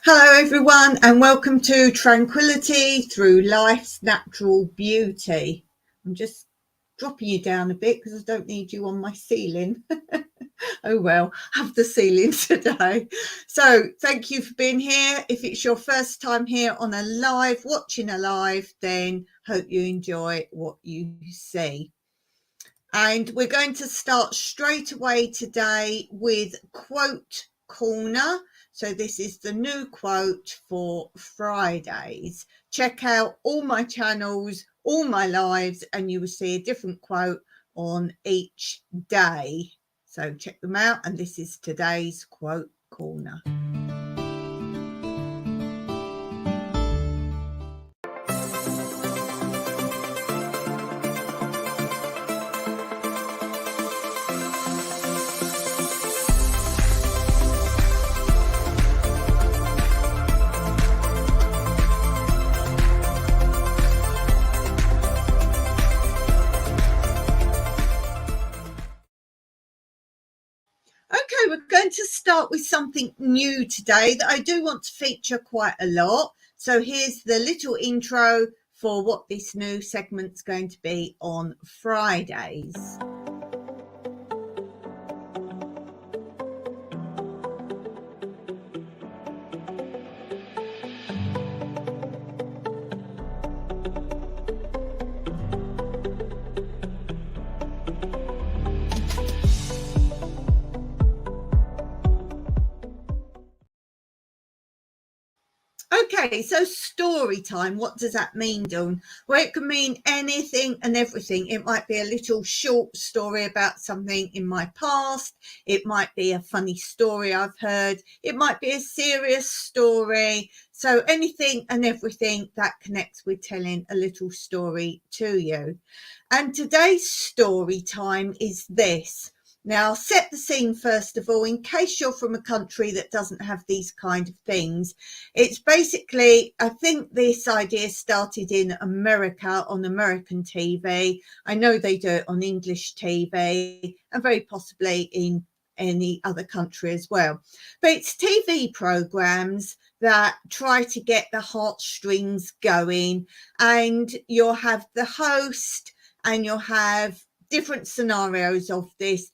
Hello everyone and welcome to Tranquility Through Life's Natural Beauty. I'm just dropping you down a bit because I don't need you on my ceiling. Oh well, have the ceiling today. So thank you for being here. If it's your first time here on a live, watching a live, then hope you enjoy what you see. And we're going to start straight away today with Quote Corner. So this is the new quote for Fridays. Check out all my channels, all my lives, and you will see a different quote on each day. So check them out. And this is today's Quote Corner. Okay, we're going to start with something new today that I do want to feature quite a lot. So here's the little intro for what this new segment's going to be on Fridays. Okay, so story time, what does that mean, Dawn? Well, it can mean anything and everything. It might be a little short story about something in my past. It might be a funny story I've heard. It might be a serious story. So anything and everything that connects with telling a little story to you. And today's story time is this. Now, I'll set the scene first of all, in case you're from a country that doesn't have these kind of things. It's basically, I think this idea started in America on American TV. I know they do it on English TV and very possibly in any other country as well. But it's TV programs that try to get the heartstrings going, and you'll have the host and you'll have different scenarios of this.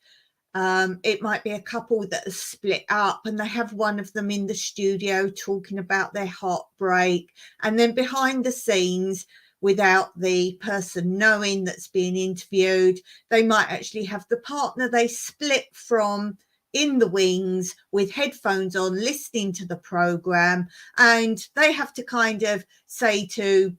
It might be a couple that are split up and they have one of them in the studio talking about their heartbreak, and then behind the scenes, without the person knowing that's being interviewed, they might actually have the partner they split from in the wings with headphones on, listening to the program, and they have to kind of say to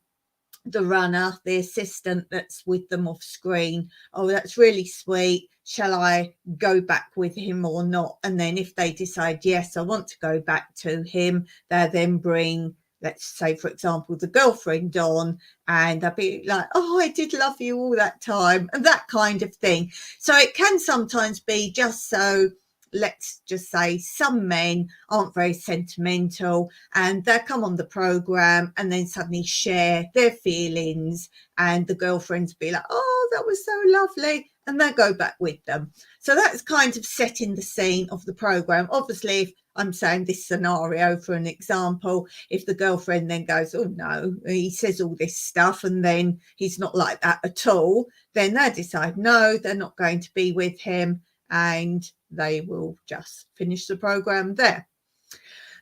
the runner, the assistant that's with them off screen, oh, that's really sweet, shall I go back with him or not? And then if they decide, yes, I want to go back to him, they then bring, let's say, for example, the girlfriend on, and they'll be like, oh, I did love you all that time, and that kind of thing. So it can sometimes be just so, let's just say some men aren't very sentimental, and they'll come on the program and then suddenly share their feelings, and the girlfriends be like, oh, that was so lovely, and they'll go back with them. So that's kind of setting the scene of the program. Obviously, if I'm saying this scenario for an example, if the girlfriend then goes, oh no, he says all this stuff and then he's not like that at all, then they decide no, they're not going to be with him, and they will just finish the program there.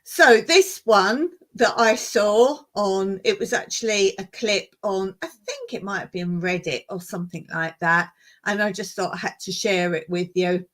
So this one that I saw on, it was actually a clip on, I think it might have been Reddit or something like that, and I just thought I had to share it with you.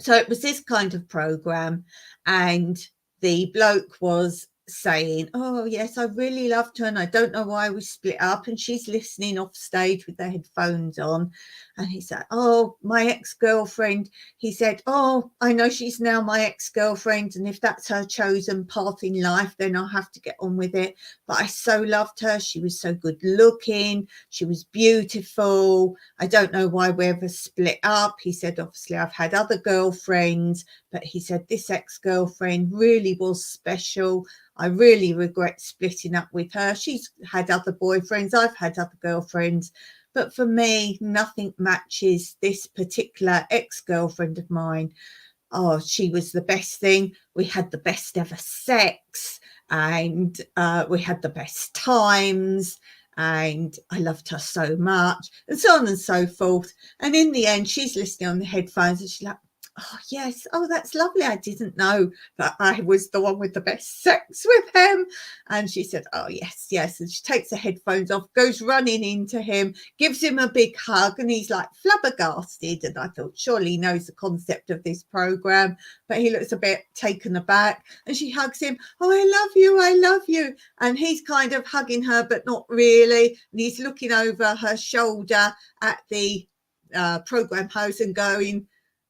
So it was this kind of program, and the bloke was saying, oh yes, I really loved her and I don't know why we split up, and she's listening off stage with their headphones on, and he said, oh, my ex-girlfriend, he said, oh, I know she's now my ex-girlfriend, and if that's her chosen path in life, then I'll have to get on with it, but I so loved her, she was so good looking, she was beautiful, I don't know why we ever split up. He said, obviously I've had other girlfriends, but he said this ex-girlfriend really was special. I really regret splitting up with her. She's had other boyfriends, I've had other girlfriends, but for me, nothing matches this particular ex-girlfriend of mine. Oh, she was the best thing. We had the best ever sex, and we had the best times, and I loved her so much, and so on and so forth. And in the end, she's listening on the headphones, and she's like, oh yes, oh that's lovely, I didn't know that I was the one with the best sex with him. And she said, oh yes, yes. And she takes the headphones off, goes running into him, gives him a big hug, and he's like flabbergasted. And I thought, surely he knows the concept of this program, but he looks a bit taken aback, and she hugs him, oh I love you, I love you. And he's kind of hugging her but not really, and he's looking over her shoulder at the program host and going,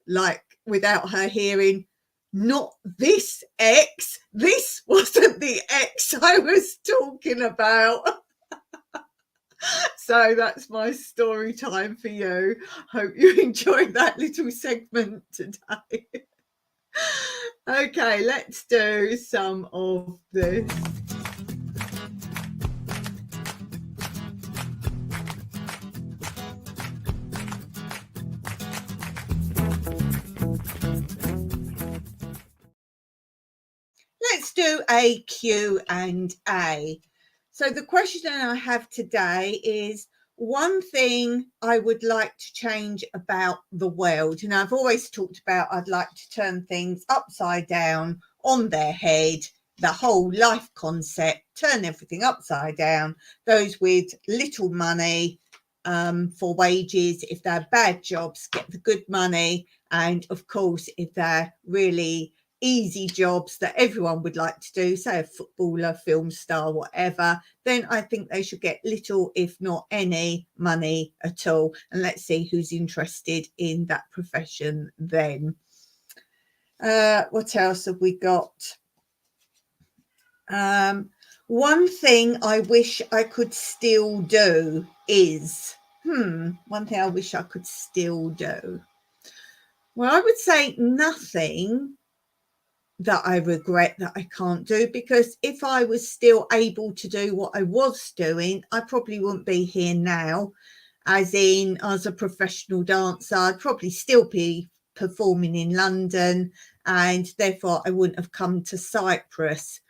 like, without her hearing, not this ex, this wasn't the ex I was talking about. So that's my story time for you. Hope you enjoyed that little segment today. Okay, let's do some of this. Let's do a Q&A. So the question I have today is, one thing I would like to change about the world. And I've always talked about I'd like to turn things upside down, on their head, the whole life concept, turn everything upside down. Those with little money for wages, if they're bad jobs, get the good money. And of course, if they're really easy jobs that everyone would like to do, say a footballer, film star, whatever, then I think they should get little, if not any, money at all. And let's see who's interested in that profession then. What else have we got? One thing I wish I could still do is, one thing I wish I could still do. Well, I would say nothing that I regret that I can't do, because if I was still able to do what I was doing, I probably wouldn't be here now. As in, as a professional dancer, I'd probably still be performing in London, and therefore I wouldn't have come to Cyprus.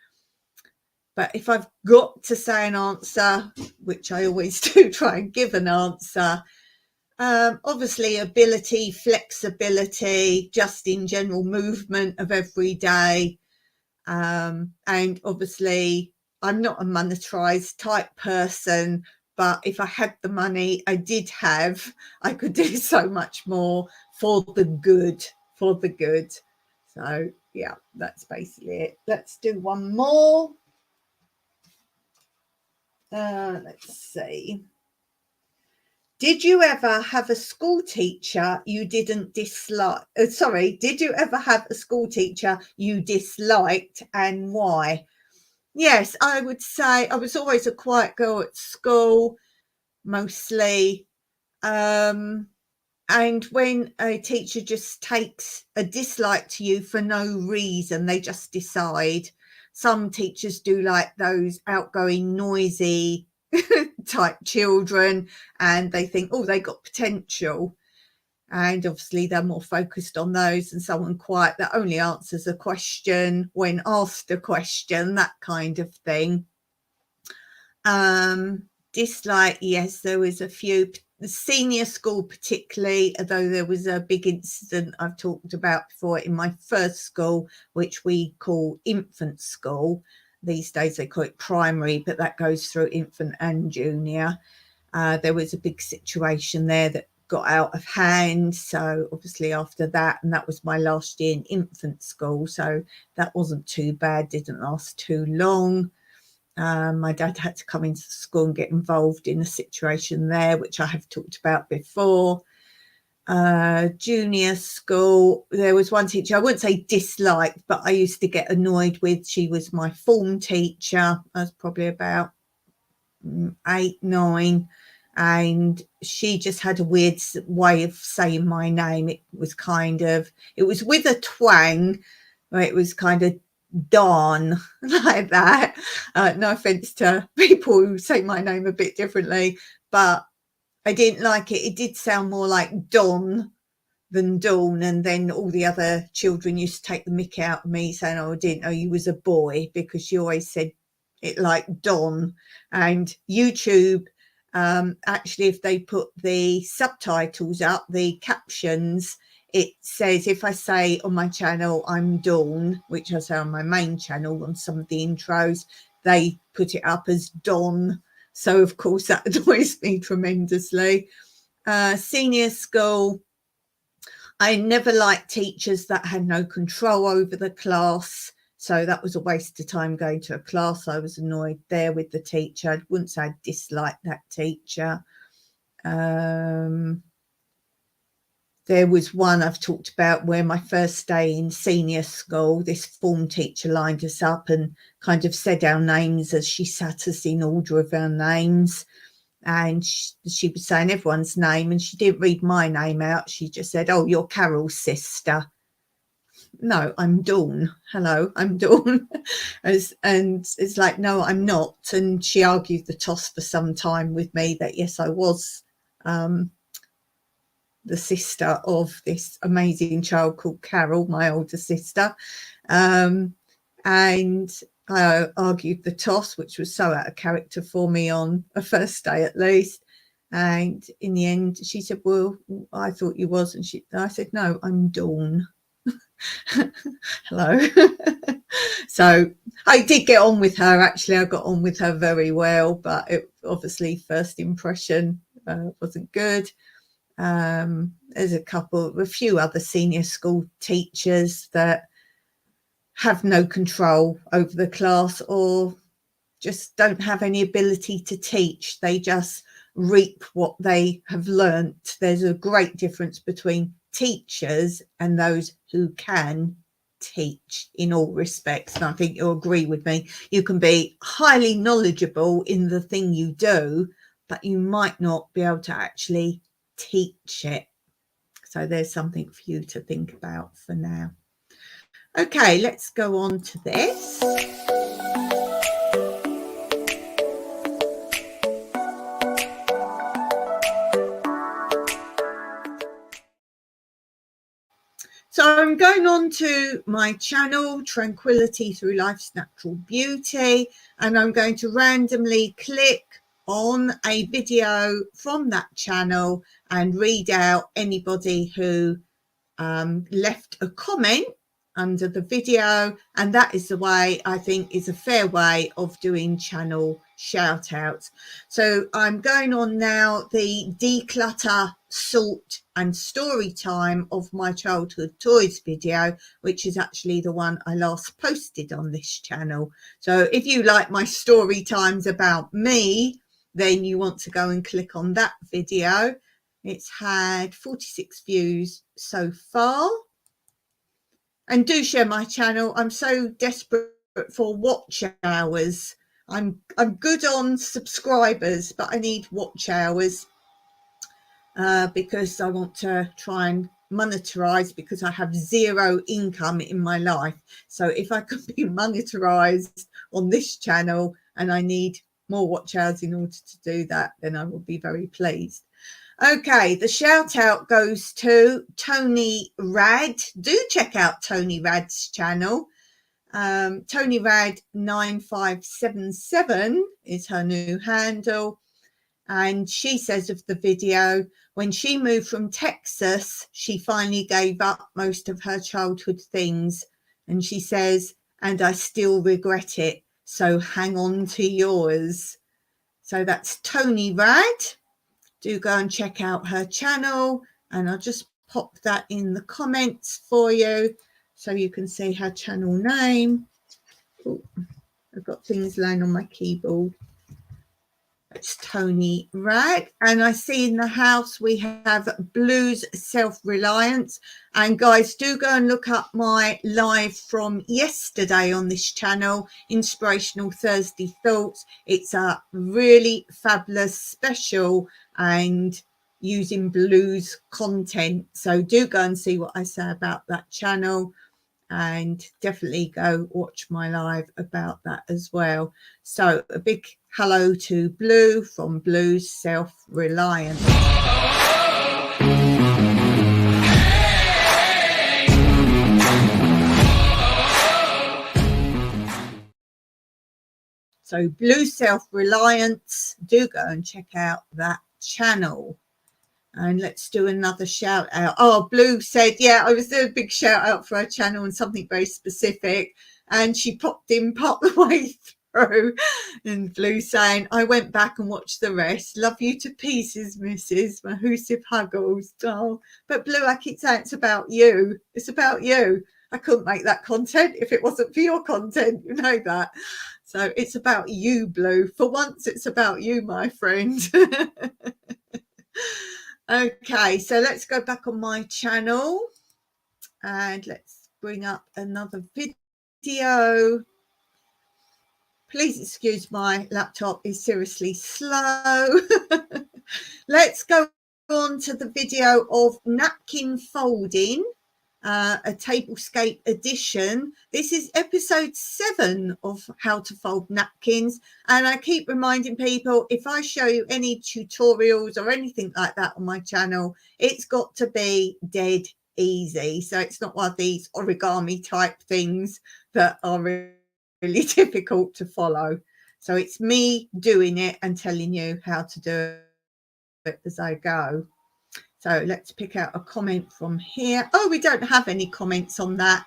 But if I've got to say an answer, which I always do try and give an answer, obviously ability, flexibility, just in general movement of every day. And obviously I'm not a monetized type person, but if I had the money I could do so much more for the good, So yeah, that's basically it. Let's do one more. Let's see. Did you ever have a school teacher you didn't dislike? Did you ever have a school teacher you disliked and why? Yes, I would say I was always a quiet girl at school, mostly. And when a teacher just takes a dislike to you for no reason, they just decide. Some teachers do like those outgoing, noisy type children, and they think, oh, they got potential. And obviously they're more focused on those than someone quiet that only answers a question when asked a question, that kind of thing. Dislike, yes, there was a few. The senior school particularly, although there was a big incident I've talked about before in my first school, which we call infant school. These days they call it primary, but that goes through infant and junior. There was a big situation there that got out of hand. So obviously after that, and that was my last year in infant school, so that wasn't too bad, didn't last too long. My dad had to come into the school and get involved in a situation there, which I have talked about before. Junior school, there was one teacher I wouldn't say disliked, but I used to get annoyed with. She was my form teacher. I was probably about 8, 9, and she just had a weird way of saying my name. It was with a twang, where it was kind of Dawn, like that. No offense to people who say my name a bit differently, but I didn't like it. It did sound more like Don than Dawn, and then all the other children used to take the mick out of me, saying, oh, I didn't know you was a boy, because she always said it like Don. And YouTube, actually, if they put the subtitles up, the captions, it says, if I say on my channel I'm Dawn, which I say on my main channel on some of the intros, they put it up as Don. So of course that annoys me tremendously. Senior school, I never liked teachers that had no control over the class. So that was a waste of time going to a class. I was annoyed there with the teacher. I wouldn't say I disliked that teacher. There was one I've talked about where my first day in senior school, this form teacher lined us up and kind of said our names as she sat us in order of our names. And she was saying everyone's name, and she didn't read my name out. She just said, oh, you're Carol's sister. No, I'm Dawn. Hello, I'm Dawn. And it's like, no, I'm not. And she argued the toss for some time with me that, yes, I was the sister of this amazing child called Carol, my older sister. And I argued the toss, which was so out of character for me on a first day at least. And in the end, she said, well, I thought you was. And I said, no, I'm Dawn. Hello. So I did get on with her. Actually, I got on with her very well, but it obviously first impression wasn't good. There's a few other senior school teachers that have no control over the class, or just don't have any ability to teach. They just reap what they have learnt. There's a great difference between teachers and those who can teach in all respects. And I think you'll agree with me. You can be highly knowledgeable in the thing you do, but you might not be able to actually teach it. So there's something for you to think about for now. Okay, let's go on to this. So I'm going on to my channel, Tranquility Through Life's Natural Beauty, and I'm going to randomly click on a video from that channel and read out anybody who left a comment under the video, and that is the way I think is a fair way of doing channel shout outs. So I'm going on now the declutter, sort and story time of my childhood toys video, which is actually the one I last posted on this channel. So if you like my story times about me, then you want to go and click on that video. It's had 46 views so far. And do share my channel. I'm so desperate for watch hours. I'm good on subscribers, but I need watch hours because I want to try and monetize, because I have zero income in my life. So if I could be monetized on this channel and I need more watch hours in order to do that, then I will be very pleased. Okay, the shout out goes to Tony Rad. Do check out Tony Rad's channel. Tony Rad 9577 is her new handle. And she says of the video, when she moved from Texas, she finally gave up most of her childhood things. And she says, and I still regret it. So hang on to yours. So that's Tony Rad. Do go and check out her channel, and I'll just pop that in the comments for you so you can see her channel name. Ooh, I've got things laying on my keyboard. It's Tony Rad. And I see in the house we have Blue's Self-Reliance. And guys, do go and look up my live from yesterday on this channel, Inspirational Thursday Thoughts. It's a really fabulous special and using Blue's content. So do go and see what I say about that channel, and definitely go watch my live about that as well. So a big hello to Blue from Blue's Self-Reliance. So Blue Self-Reliance, do go and check out that channel. And let's do another shout out. Oh, Blue said, yeah, I was doing a big shout out for her channel and something very specific. And she popped in part the way through. And Blue saying, I went back and watched the rest. Love you to pieces, Mrs. Mahusive Huggles. Oh, but Blue, I keep saying it's about you. It's about you. I couldn't make that content if it wasn't for your content. You know that. So it's about you, Blue. For once, it's about you, my friend. Okay, so let's go back on my channel and let's bring up another video. Please excuse my laptop is seriously slow. Let's go on to the video of napkin folding, a tablescape edition. This is episode 7 of how to fold napkins, and I keep reminding people, if I show you any tutorials or anything like that on my channel, it's got to be dead easy. So it's not one of these origami type things that are really difficult to follow. So it's me doing it and telling you how to do it as I go. So let's pick out a comment from here. Oh, we don't have any comments on that.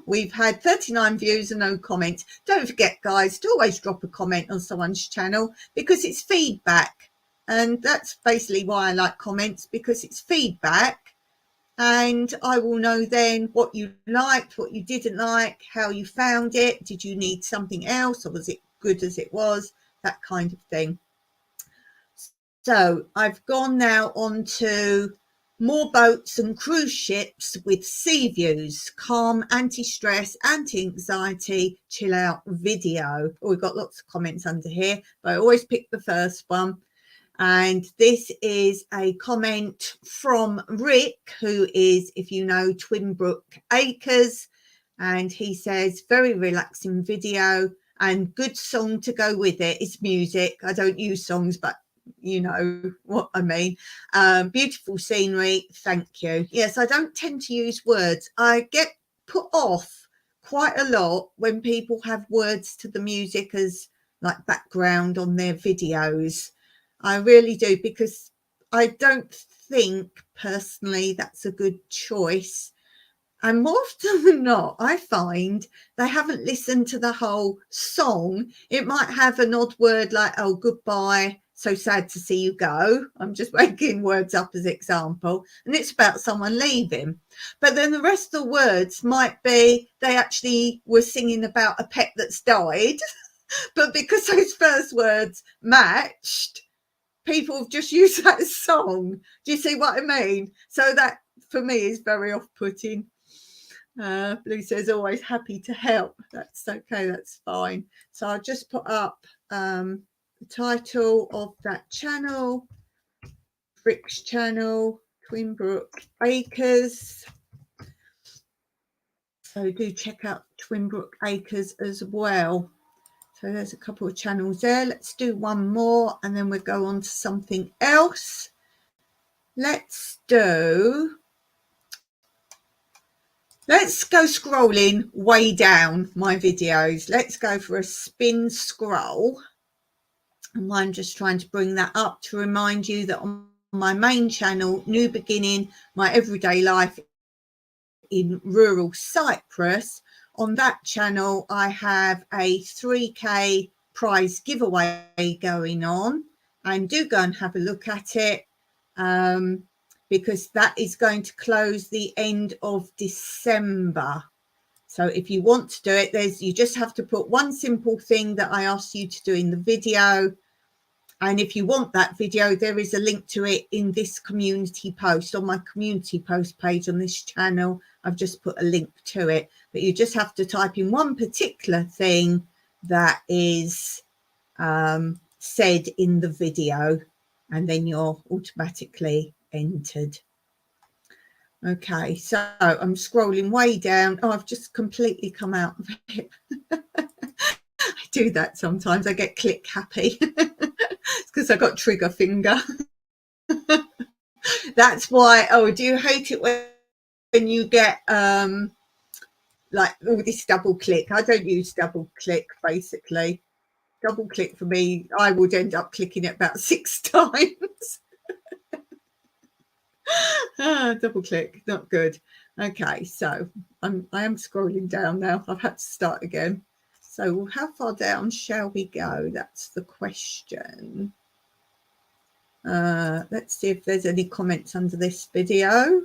We've had 39 views and no comments. Don't forget, guys, to always drop a comment on someone's channel, because it's feedback. And that's basically why I like comments, because it's feedback. And I will know then what you liked, what you didn't like, how you found it. Did you need something else, or was it good as it was? That kind of thing. So I've gone now on to more boats and cruise ships with sea views, calm, anti-stress, anti-anxiety, chill out video. Oh, we've got lots of comments under here, but I always pick the first one. And this is a comment from Rick, who is, if you know, Twinbrook Acres. And he says, very relaxing video and good song to go with it. It's music. I don't use songs, but you know what I mean. Beautiful scenery. Thank you. Yes, I don't tend to use words. I get put off quite a lot when people have words to the music as like background on their videos. I really do, because I don't think personally that's a good choice. And more often than not, I find they haven't listened to the whole song. It might have an odd word like, oh, goodbye, so sad to see you go. I'm just making words up as example. And it's about someone leaving. But then the rest of the words might be they actually were singing about a pet that's died. But because those first words matched, people have just used that song. Do you see what I mean? So that, for me, is very off-putting. Blue says, always happy to help. That's okay, that's fine. So I'll just put up the title of that channel, Rick's channel, Twinbrook Acres. So do check out Twinbrook Acres as well. So there's a couple of channels there. Let's do one more and then we'll go on to something else. Let's go scrolling way down my videos. Let's go for a spin scroll. And I'm just trying to bring that up to remind you that on my main channel, New Beginning, My Everyday Life in Rural Cyprus, on that channel I have a 3k prize giveaway going on, and do go and have a look at it because that is going to close the end of December. So if you want to do it, you just have to put one simple thing that I asked you to do in the video. And if you want that video, there is a link to it in this community post. On my community post page on this channel, I've just put a link to it. But you just have to type in one particular thing that is said in the video, and then you're automatically entered. Okay, so I'm scrolling way down. Oh, I've just completely come out of it. I do that sometimes. I get click happy. It's because I got trigger finger. That's why. Oh, do you hate it when you get like all this double click? I don't use double click, basically. Double click for me, I would end up clicking it about 6 times. Double click, not good. Okay, so I am scrolling down now. I've had to start again. So how far down shall we go? That's the question. Let's see if there's any comments under this video.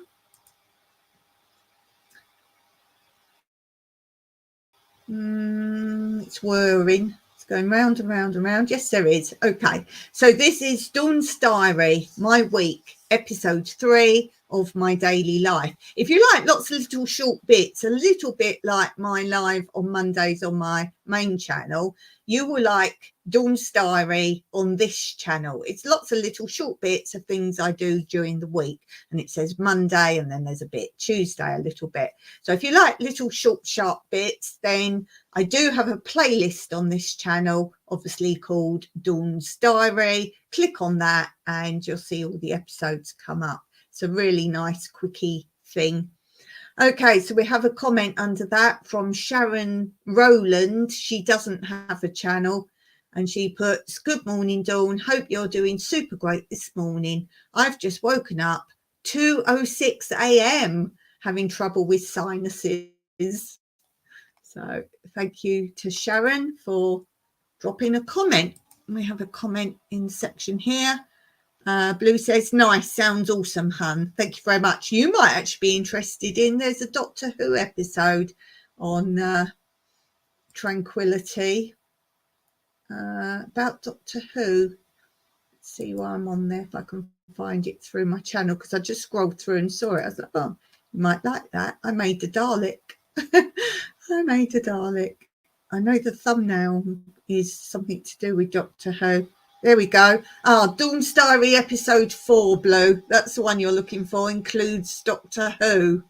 It's whirring. It's going round and round and round. Yes, there is. Okay, so this is Dawn's Diary, my week, episode 3 of my daily life. If you like lots of little short bits, a little bit like my live on Mondays on my main channel, you will like Dawn's Diary on this channel. It's lots of little short bits of things I do during the week, and it says Monday and then there's a bit Tuesday, a little bit. So if you like little short sharp bits, then I do have a playlist on this channel, obviously called Dawn's Diary. Click on that and you'll see all the episodes come up. It's a really nice quickie thing. Okay, so we have a comment under that from Sharon Rowland. She doesn't have a channel, and she puts, good morning, Dawn. Hope you're doing super great this morning. I've just woken up 2:06 a.m. having trouble with sinuses. So thank you to Sharon for dropping a comment. We have a comment in the section here. Blue says, nice, sounds awesome, hun. Thank you very much. You might actually be interested in, there's a Doctor Who episode on tranquility about Doctor Who. Let's see why I'm on there, if I can find it through my channel, because I just scrolled through and saw it. I was like, oh, you might like that. I made a Dalek. I made a Dalek. I know the thumbnail is something to do with Doctor Who. There we go. Dawn's Diary episode 4, Blue. That's the one you're looking for. Includes Doctor Who.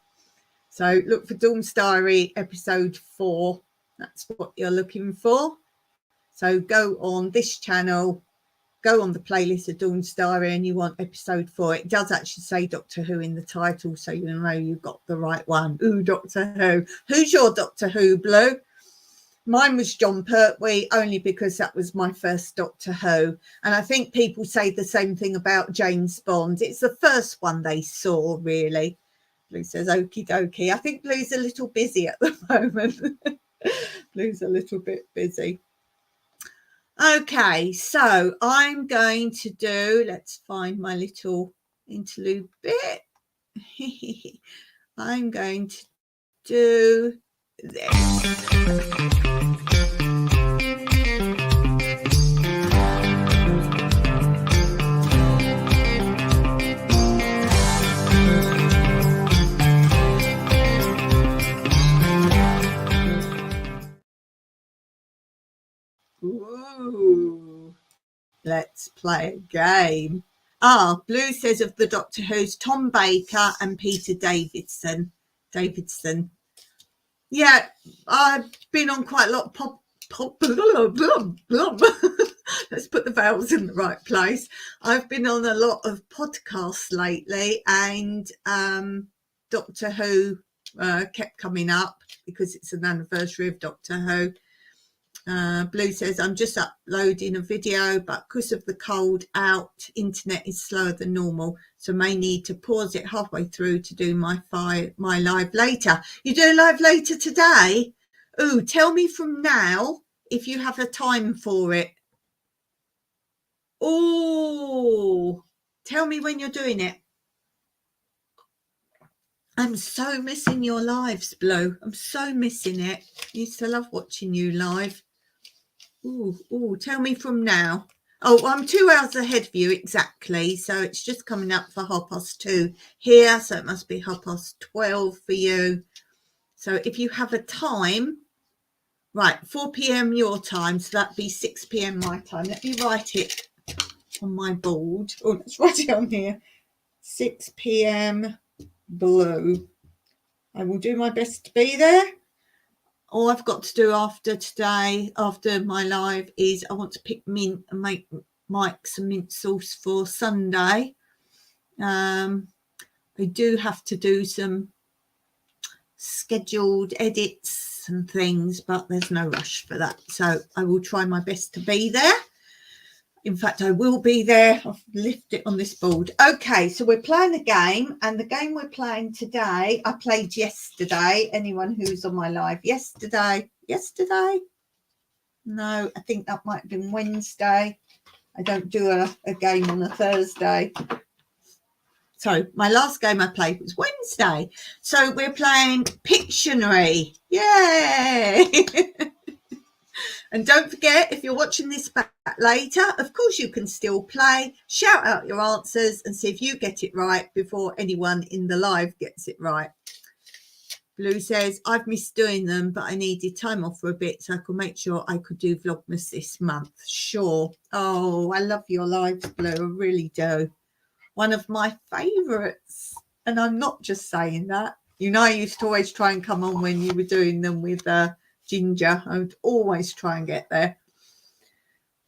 So look for Dawn's Diary episode 4. That's what you're looking for. So go on this channel, go on the playlist of Dawn's Diary, and you want episode 4. It does actually say Doctor Who in the title, so you know you've got the right one. Ooh, Doctor Who. Who's your Doctor Who, Blue? Mine was John Pertwee, only because that was my first Doctor Who. And I think people say the same thing about James Bond. It's the first one they saw, really. Blue says, okie dokie. I think Blue's a little busy at the moment. Blue's a little bit busy. Okay, so I'm going to do, let's find my little interlude bit. I'm going to do this. Ooh, let's play a game. Blue says of the Doctor Who's Tom Baker and Peter Davidson. Yeah, I've been on quite a lot of let's put the vowels in the right place. I've been on a lot of podcasts lately, and Doctor Who kept coming up because it's an anniversary of Doctor Who. Blue says, I'm just uploading a video, but because of the cold out, internet is slower than normal, so may need to pause it halfway through to do my live later. You do a live later today? Ooh, tell me from now if you have a time for it. Oh, tell me when you're doing it. I'm so missing your lives, Blue. I'm so missing it. I used to love watching you live. Ooh, tell me from now. Oh, well, I'm 2 hours ahead of you exactly, so it's just coming up for 2:30 here, so it must be 12:30 for you. So if you have a time, right, 4 p.m. your time, so that'd be 6 p.m. my time. Let me write it on my board. Oh, let's write it on here. 6 p.m. Blue. I will do my best to be there. All I've got to do after today, after my live, is I want to pick mint and make Mike some mint sauce for Sunday. I do have to do some scheduled edits and things, but there's no rush for that. So I will try my best to be there. In fact, I will be there. I'll lift it on this board. Okay, so we're playing a game, and the game we're playing today, I played yesterday. Anyone who's on my live yesterday? No, I think that might have been Wednesday. I don't do a game on a Thursday. So my last game I played was Wednesday. So we're playing Pictionary. Yay! And don't forget, if you're watching this back later, of course you can still play. Shout out your answers and see if you get it right before anyone in the live gets it right. Blue says, I've missed doing them, but I needed time off for a bit so I could make sure I could do Vlogmas this month. Sure. Oh, I love your lives, Blue. I really do. One of my favourites. And I'm not just saying that. You know, I used to always try and come on when you were doing them with Ginger. I would always try and get there.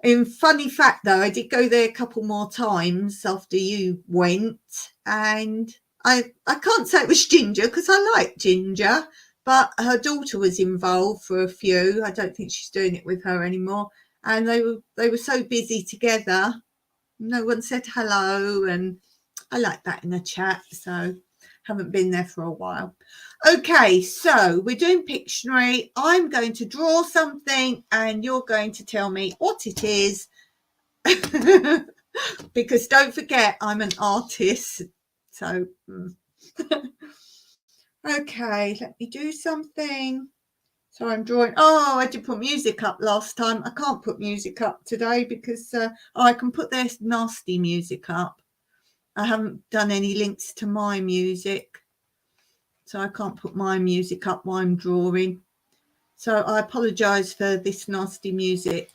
In funny fact, though, I did go there a couple more times after you went, and I can't say it was Ginger because I like Ginger, but her daughter was involved for a few. I don't think she's doing it with her anymore, and they were so busy together. No one said hello, and I like that in the chat, so haven't been there for a while. Okay, so we're doing Pictionary. I'm going to draw something and you're going to tell me what it is. Because don't forget, I'm an artist. So, okay, let me do something. So I'm drawing. Oh, I did put music up last time. I can't put music up today because I can put their nasty music up. I haven't done any links to my music. So I can't put my music up while I'm drawing. So I apologise for this nasty music.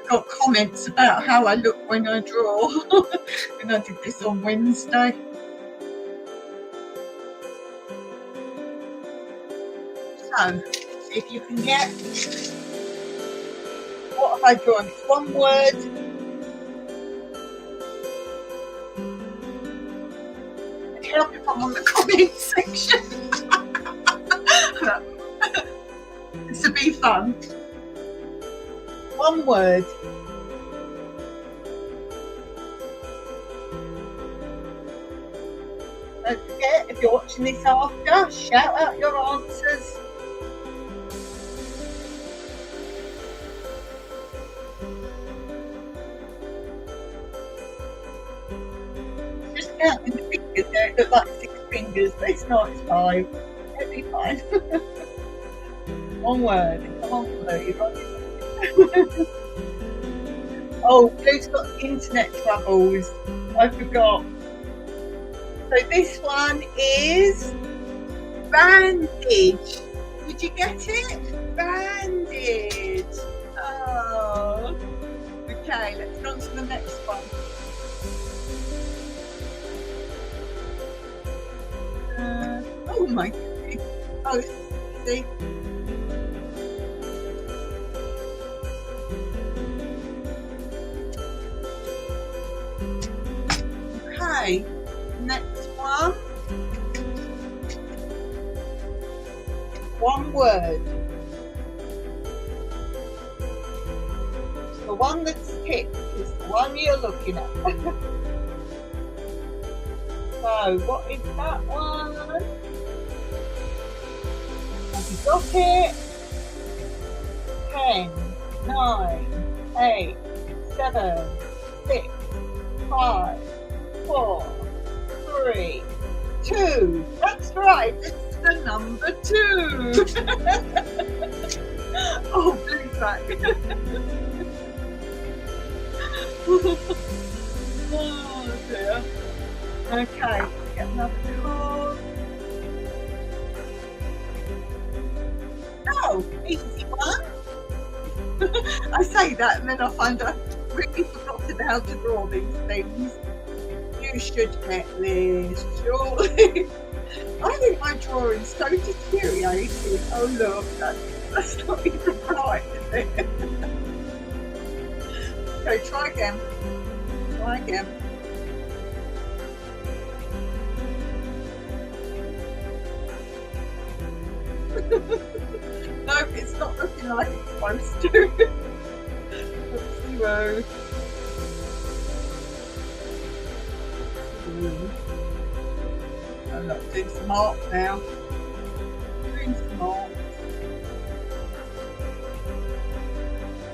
Got comments about how I look when I draw. And I did this on Wednesday. So, if you can get, what have I drawn? It's one word. It'd help if I'm on the comment section. This would be fun. One word. Don't forget, if you're watching this after, shout out your answers. Just counting the fingers there, it looks like 6 fingers, but it's not, it's 5. It'll be fine. One word. Come on, Blue, you've got it. Oh, Blue's got internet troubles. I forgot. So this one is bandage. Did you get it? Bandage. Oh. Okay, let's go on to the next one. Oh my goodness. Oh, this is easy. Okay, next one. One word. The one that's ticked is the one you're looking at. So, what is that one? Have you got it? 10, 9, 8, 7, 6, 5, 4, 3, 2. That's right, it's the number 2. Oh, Blue's back. Oh dear. Okay, get another card. Oh, easy one. I say that and then I find I've really forgotten how to draw these things. You should get this, surely. I think my drawing's so deteriorated. Oh look, that's not even right, is it? Okay, try again. Try again. No, it's not looking like it's supposed to. Zero. I'm not doing smart now. Doing smart.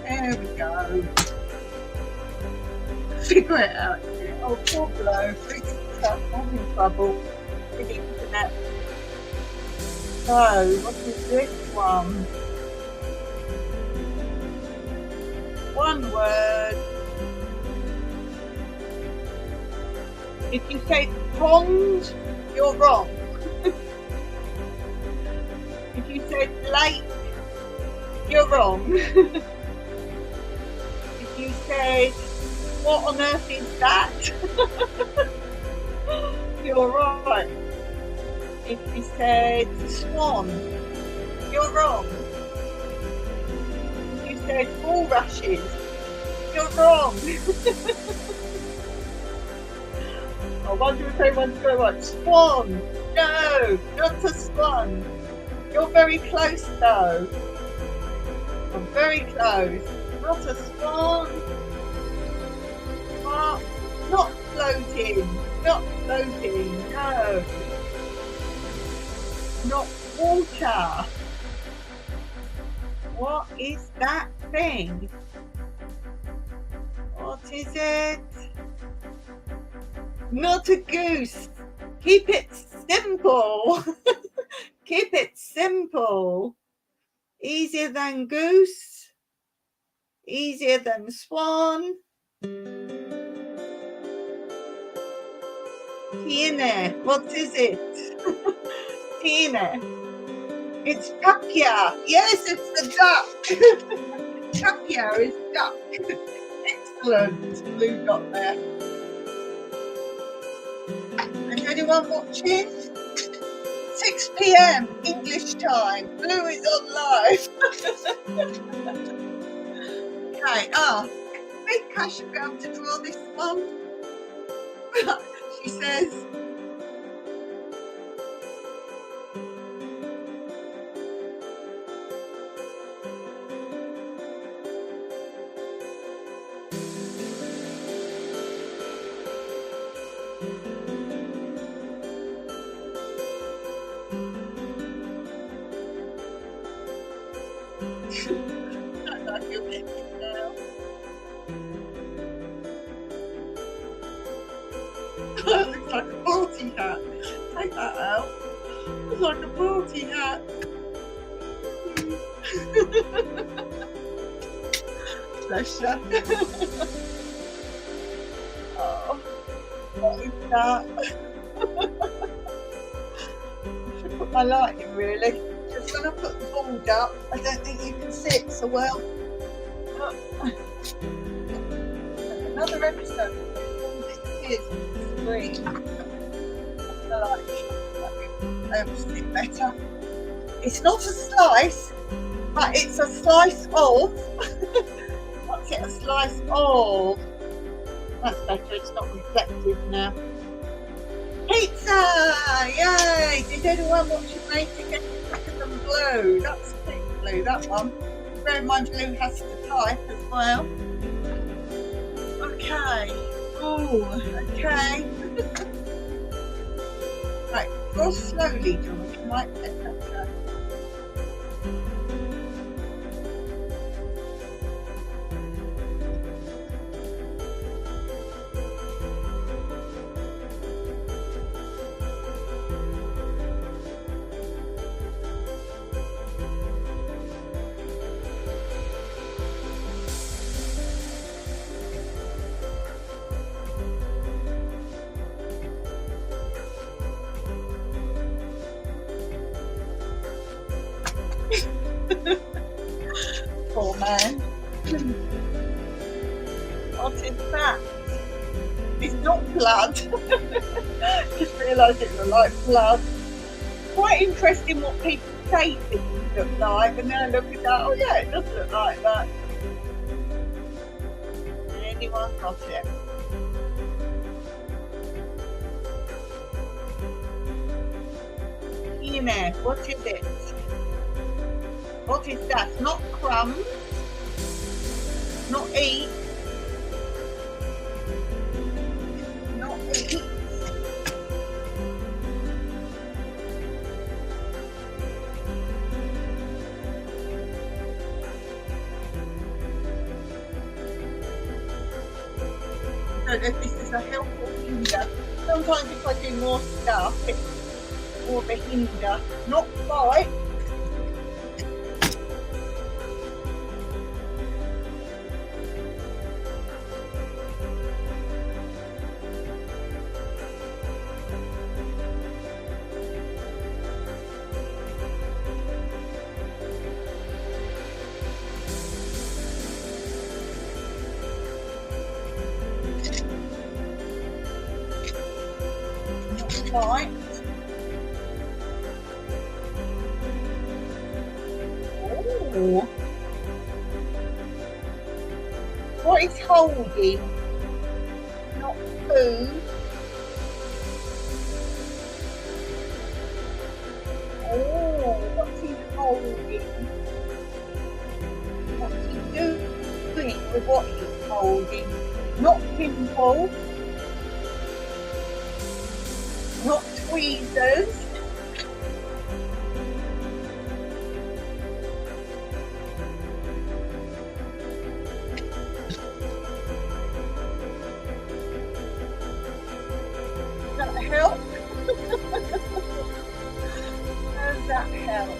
There we go. Figure it out. Oh, poor Blow. I'm in trouble with the internet. So, what is this one? One word. If you say pond, you're wrong. If you said lake, you're wrong. If you said, what on earth is that? You're right. If you said swan, you're wrong. If you said bulrushes, you're wrong. I wonder if anyone's going right. Swan, no, not a swan. You're very close though. I'm very close. Not a swan. Not floating. Not floating, no. Not water. What is that thing? What is it? Not a goose. Keep it simple. Keep it simple. Easier than goose. Easier than swan. Tiene. What is it? Tiene. It's tapia. Yes, it's the duck. Tapia is duck. Excellent. Blue got there. And anyone watching? 6 6 p.m. English time. Blue is on live. Okay. Big Cash should be able to draw this one. She says. It looks like a party hat. Take that out. It's like a party hat. Bless you. Oh, what is that? I should put my light in really. Just when I put the board up, I don't think you can see it so well. Another episode. Screen. I like it better. It's not a slice, but it's a slice of. What's it? A slice of. That's better. It's not reflective now. Pizza! Yay! Did anyone watch it made to get blacker than blue? That's pink blue. That one. Bear in mind, blue has to type as well. Okay. Oh, okay. Right, draw slowly, George. You might let that go. Poor man. What is that? It's not blood. Just realised it looked like blood. Quite interesting what people say things look like, and then I look at that, oh yeah, it does look like that. Anyone got it? Here, what is it? What is that? Not crumbs, not eat, not eat. I don't know if this is a help or hinder. Sometimes if I do more stuff, it's more of a hinder. Not quite. Right. Oh. What is holding? Not food. Oh, what's he holding? What's he doing with what he's holding? Not pimple. Not tweezers. Does that help? Does that help?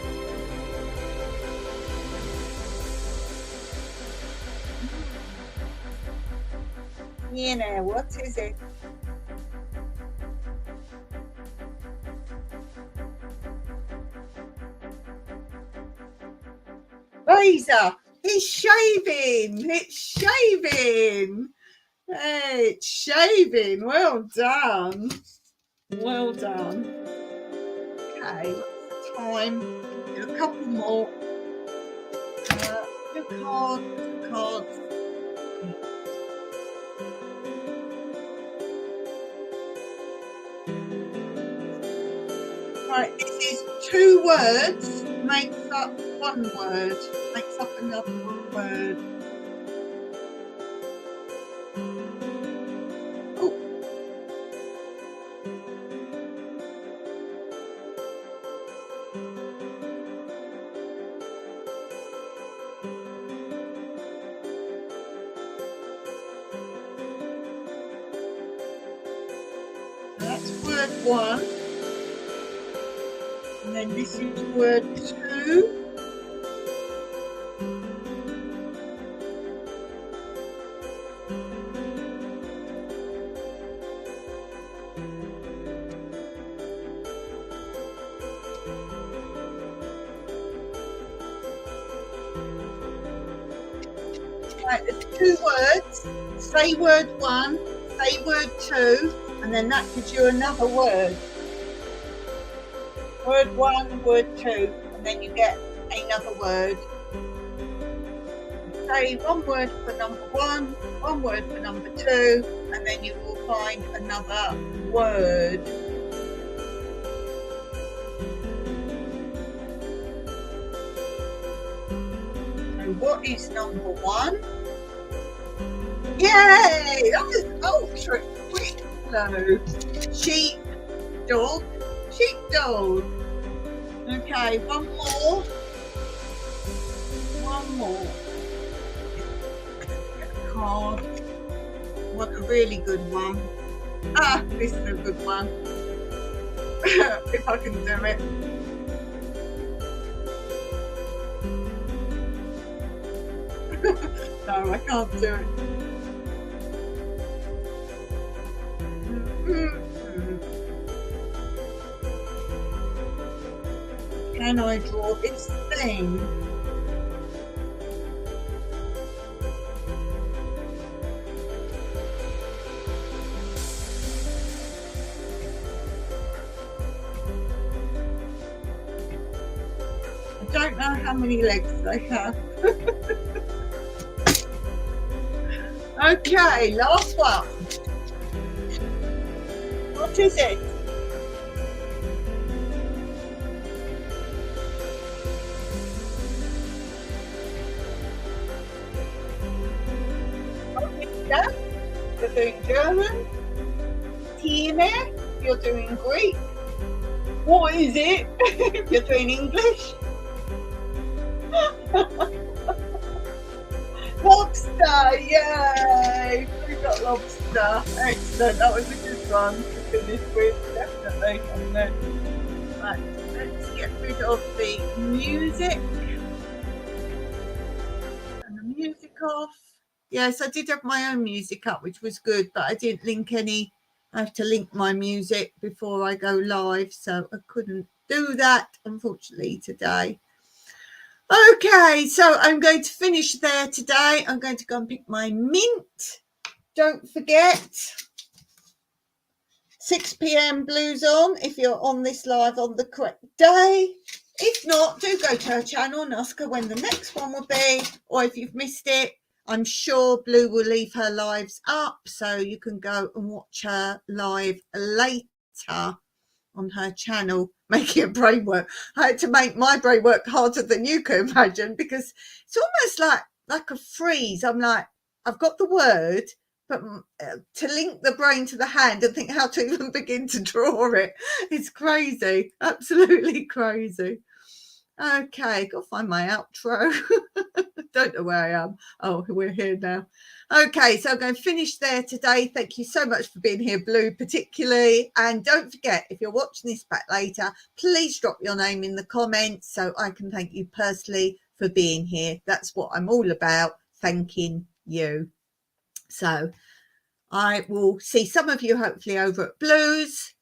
You know, what is it? Razor. It's shaving. It's shaving. Hey, it's shaving. Well done. Well done. Okay, what's the time? Do a couple more. Two cards, two cards. Right, this is two words makes up one word, makes up another word. Oh, that's word one. And then this is word two. Right, there's two words. Say word one, say word two, and then that gives you another word. Word one, word two, and then you get another word. Say one word for number one word for number two, and then you will find another word. So what is number one? Yay! That was ultra quick though. Sheep, dog, sheepdog. Okay, one more. One more. Card. What a really good one. Ah, this is a good one. If I can do it. No, I can't do it. Can I draw this thing? I don't know how many legs they have. Okay, last one. What is it? You're doing German. Tiene, you're doing Greek. What is it? You're doing English. Lobster, yay! We got lobster. Excellent, that was a good one to finish with, definitely. Right, let's get rid of the music. And the music off. Yes, I did have my own music up, which was good, but I didn't link any. I have to link my music before I go live, so I couldn't do that, unfortunately, today. Okay, so I'm going to finish there today. I'm going to go and pick my mint. Don't forget, 6 p.m. Blues on if you're on this live on the correct day. If not, do go to her channel and ask her when the next one will be, or if you've missed it, I'm sure Blue will leave her lives up, so you can go and watch her live later on her channel, making a brain work. I had to make my brain work harder than you can imagine, because it's almost like a freeze. I'm like, I've got the word, but to link the brain to the hand and think how to even begin to draw it, it's crazy, absolutely crazy. Okay, gotta find my outro. Don't know where I am. Oh, we're here now. Okay, so I'm going to finish there today. Thank you so much for being here, Blue, particularly. And don't forget, if you're watching this back later, please drop your name in the comments so I can thank you personally for being here. That's what I'm all about, thanking you. So I will see some of you hopefully over at Blue's.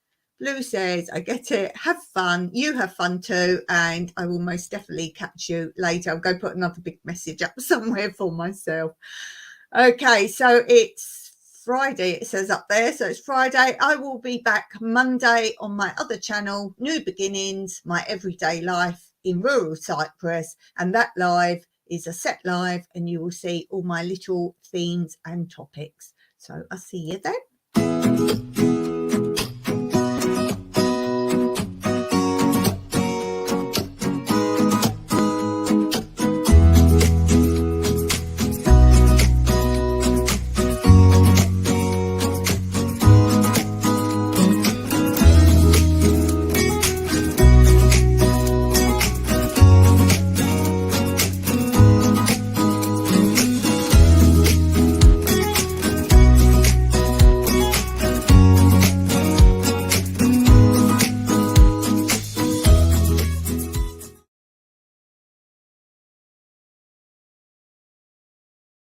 Blue says, I get it. Have fun. You have fun too. And I will most definitely catch you later. I'll go put another big message up somewhere for myself. Okay, so it's Friday, it says up there. So it's Friday. I will be back Monday on my other channel, New Beginnings, My Everyday Life in Rural Cyprus. And that live is a set live, and you will see all my little themes and topics. So I'll see you then.